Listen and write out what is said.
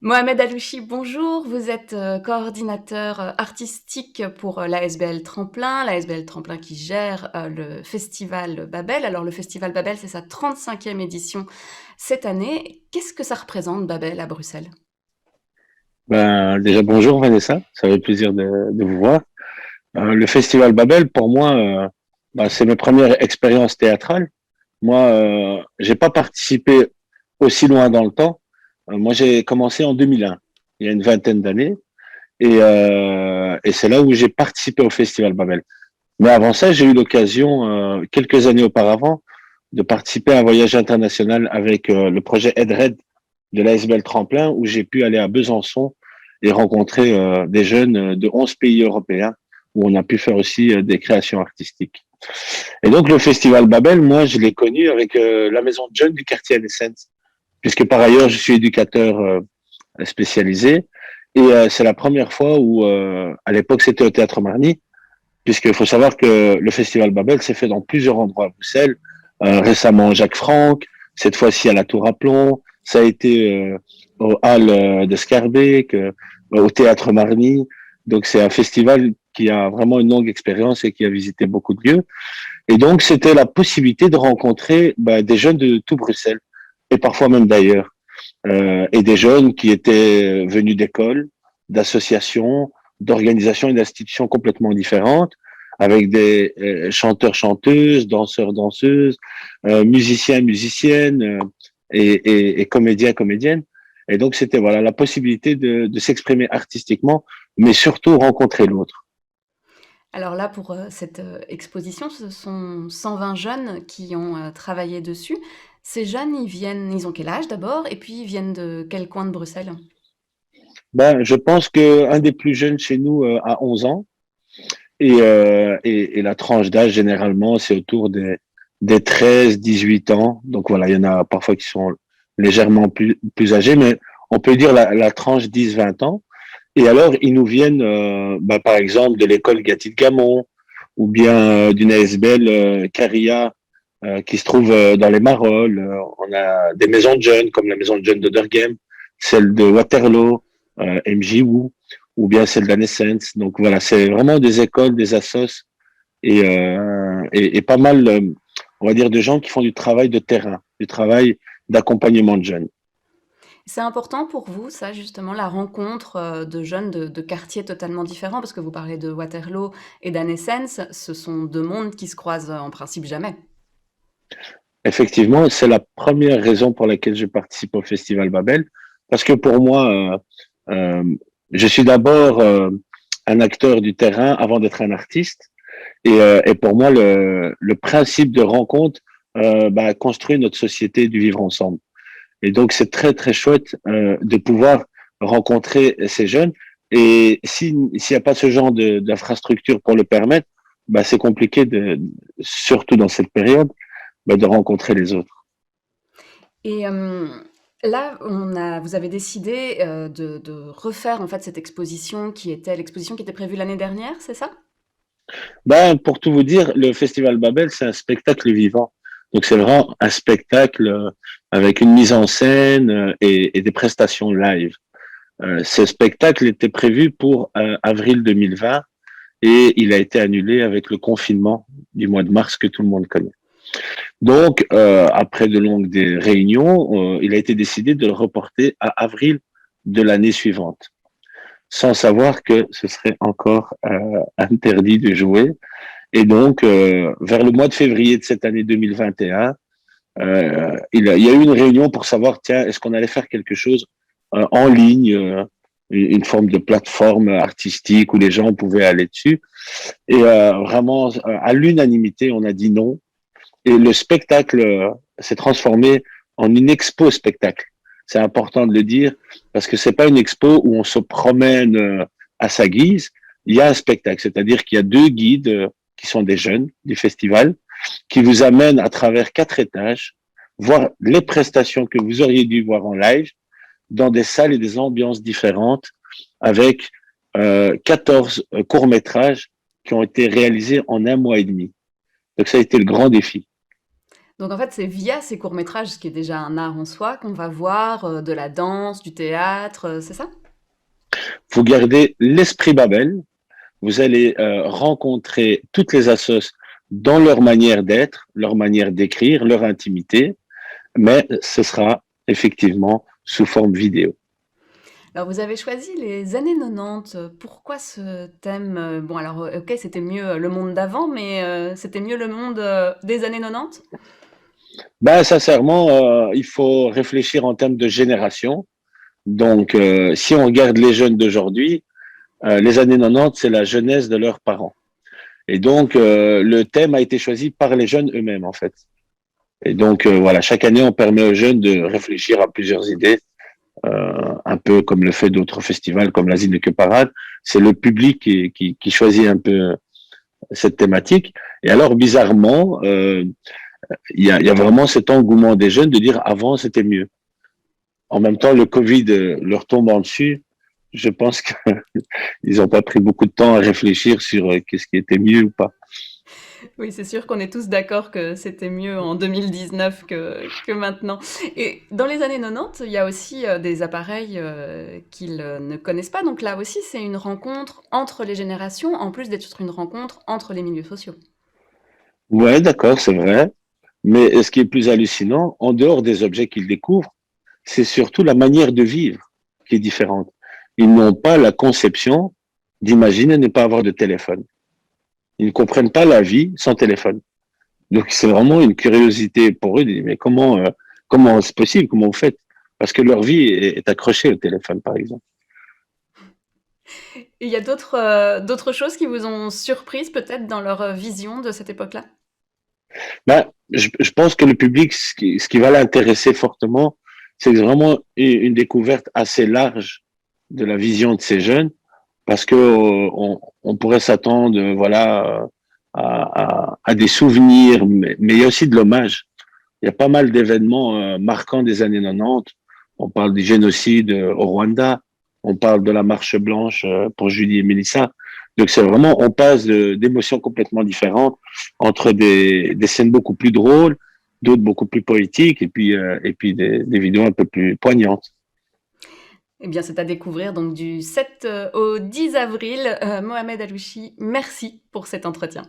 Mohamed Alouchi, bonjour. Vous êtes coordinateur artistique pour l'ASBL Tremplin, l'ASBL Tremplin qui gère le Festival Babel. Alors le Festival Babel, c'est sa 35e édition cette année. Qu'est-ce que ça représente Babel à Bruxelles? Ben, déjà, bonjour Vanessa, ça fait plaisir de vous voir. Le Festival Babel, pour moi, c'est mes premières expériences théâtrales. Moi, j'ai pas participé aussi loin dans le temps. Moi, j'ai commencé en 2001, il y a une vingtaine d'années, et c'est là où j'ai participé au Festival Babel. Mais avant ça, j'ai eu l'occasion, quelques années auparavant, de participer à un voyage international avec le projet EdRed de l'ASBL Tremplin, où j'ai pu aller à Besançon et rencontrer des jeunes de 11 pays européens, où on a pu faire aussi des créations artistiques. Et donc, le Festival Babel, moi, je l'ai connu avec la maison de jeunes du quartier Renaissance, puisque par ailleurs, je suis éducateur spécialisé. Et c'est la première fois où, à l'époque, c'était au Théâtre Marny, puisqu'il faut savoir que le Festival Babel s'est fait dans plusieurs endroits à Bruxelles. Récemment, Jacques Franck, cette fois-ci à la Tour à Plomb, ça a été au Hall de Scarbeck, au Théâtre Marny. Donc, c'est un festival qui a vraiment une longue expérience et qui a visité beaucoup de lieux. Et donc, c'était la possibilité de rencontrer des jeunes de tout Bruxelles et parfois même d'ailleurs. Et des jeunes qui étaient venus d'écoles, d'associations, d'organisations et d'institutions complètement différentes, avec des chanteurs-chanteuses, danseurs-danseuses, musiciens-musiciennes et comédiens-comédiennes. Et donc, c'était voilà la possibilité de s'exprimer artistiquement, mais surtout rencontrer l'autre. Alors là, pour cette exposition, ce sont 120 jeunes qui ont travaillé dessus. Ces jeunes, ils ont quel âge d'abord? Et puis ils viennent de quel coin de Bruxelles? Je pense que un des plus jeunes chez nous a 11 ans. Et la tranche d'âge, généralement, c'est autour des 13-18 ans. Donc voilà, il y en a parfois qui sont légèrement plus âgés, mais on peut dire la tranche 10-20 ans. Et alors, ils nous viennent, par exemple, de l'école Gatti-de-Gamon ou bien d'une ASBL Caria qui se trouve dans les Marolles. On a des maisons de jeunes, comme la maison de jeunes d'Oderghem, celle de Waterloo, MJU, ou bien celle d'Anessence. Donc voilà, c'est vraiment des écoles, des assos et pas mal, on va dire, de gens qui font du travail de terrain, du travail d'accompagnement de jeunes. C'est important pour vous, ça, justement, la rencontre de jeunes de quartiers totalement différents, parce que vous parlez de Waterloo et d'Annesens, ce sont deux mondes qui se croisent en principe jamais. Effectivement, c'est la première raison pour laquelle je participe au Festival Babel, parce que pour moi, je suis d'abord un acteur du terrain avant d'être un artiste. Et pour moi, le principe de rencontre construit notre société du vivre ensemble. Et donc, c'est très, très chouette de pouvoir rencontrer ces jeunes. Et s'il n'y a pas ce genre d'infrastructure pour le permettre, c'est compliqué, surtout dans cette période, de rencontrer les autres. Et là, vous avez décidé de refaire en fait cette exposition qui était l'exposition qui était prévue l'année dernière, c'est ça? Pour tout vous dire, le Festival Babel, c'est un spectacle vivant. Donc, c'est vraiment un spectacle avec une mise en scène et des prestations live. Ce spectacle était prévu pour avril 2020 et il a été annulé avec le confinement du mois de mars que tout le monde connaît. Donc, après de longues réunions, il a été décidé de le reporter à avril de l'année suivante, sans savoir que ce serait encore interdit de jouer. Et donc, vers le mois de février de cette année 2021, il y a eu une réunion pour savoir, tiens, est-ce qu'on allait faire quelque chose en ligne, une forme de plateforme artistique où les gens pouvaient aller dessus. Et vraiment, à l'unanimité, on a dit non. Et le spectacle s'est transformé en une expo spectacle. C'est important de le dire parce que c'est pas une expo où on se promène à sa guise. Il y a un spectacle, c'est-à-dire qu'il y a deux guides qui sont des jeunes du festival qui vous amènent à travers 4 étages voir les prestations que vous auriez dû voir en live dans des salles et des ambiances différentes avec 14 courts-métrages qui ont été réalisés en un mois et demi. Donc ça a été le grand défi. Donc en fait, c'est via ces courts-métrages, ce qui est déjà un art en soi, qu'on va voir, de la danse, du théâtre, c'est ça? Vous gardez l'esprit Babel, vous allez rencontrer toutes les assos dans leur manière d'être, leur manière d'écrire, leur intimité, mais ce sera effectivement sous forme vidéo. Alors vous avez choisi les années 90, pourquoi ce thème? Bon alors, OK, c'était mieux, le monde d'avant, mais c'était mieux le monde, des années 90? Ben, sincèrement, il faut réfléchir en termes de génération. Donc, si on regarde les jeunes d'aujourd'hui, les années 90, c'est la jeunesse de leurs parents. Et donc, le thème a été choisi par les jeunes eux-mêmes, en fait. Et donc, voilà, chaque année, on permet aux jeunes de réfléchir à plusieurs idées, un peu comme le fait d'autres festivals comme l'Asile de Que Parade. C'est le public qui choisit un peu cette thématique. Et alors, bizarrement, il y a vraiment cet engouement des jeunes de dire avant, c'était mieux. En même temps, le Covid leur tombe en dessus. Je pense qu'ils n'ont pas pris beaucoup de temps à réfléchir sur qu'est-ce qui était mieux ou pas. Oui, c'est sûr qu'on est tous d'accord que c'était mieux en 2019 que maintenant. Et dans les années 90, il y a aussi des appareils qu'ils ne connaissent pas. Donc là aussi, c'est une rencontre entre les générations, en plus d'être une rencontre entre les milieux sociaux. Ouais, d'accord, c'est vrai. Mais ce qui est plus hallucinant, en dehors des objets qu'ils découvrent, c'est surtout la manière de vivre qui est différente. Ils n'ont pas la conception d'imaginer ne pas avoir de téléphone. Ils ne comprennent pas la vie sans téléphone. Donc c'est vraiment une curiosité pour eux de dire mais comment c'est possible, comment vous faites? Parce que leur vie est accrochée au téléphone, par exemple. Et il y a d'autres choses qui vous ont surprise peut-être dans leur vision de cette époque-là? Ben, je pense que le public, ce qui va l'intéresser fortement, c'est vraiment une découverte assez large de la vision de ces jeunes, parce que on pourrait s'attendre, voilà, à des souvenirs, mais il y a aussi de l'hommage. Il y a pas mal d'événements marquants des années 90. On parle du génocide au Rwanda, on parle de la marche blanche pour Julie et Mélissa. Donc c'est vraiment, on passe d'émotions complètement différentes entre des scènes beaucoup plus drôles, d'autres beaucoup plus poétiques, et puis des vidéos un peu plus poignantes. Eh bien, c'est à découvrir donc du 7 au 10 avril. Mohamed Alouchi, merci pour cet entretien.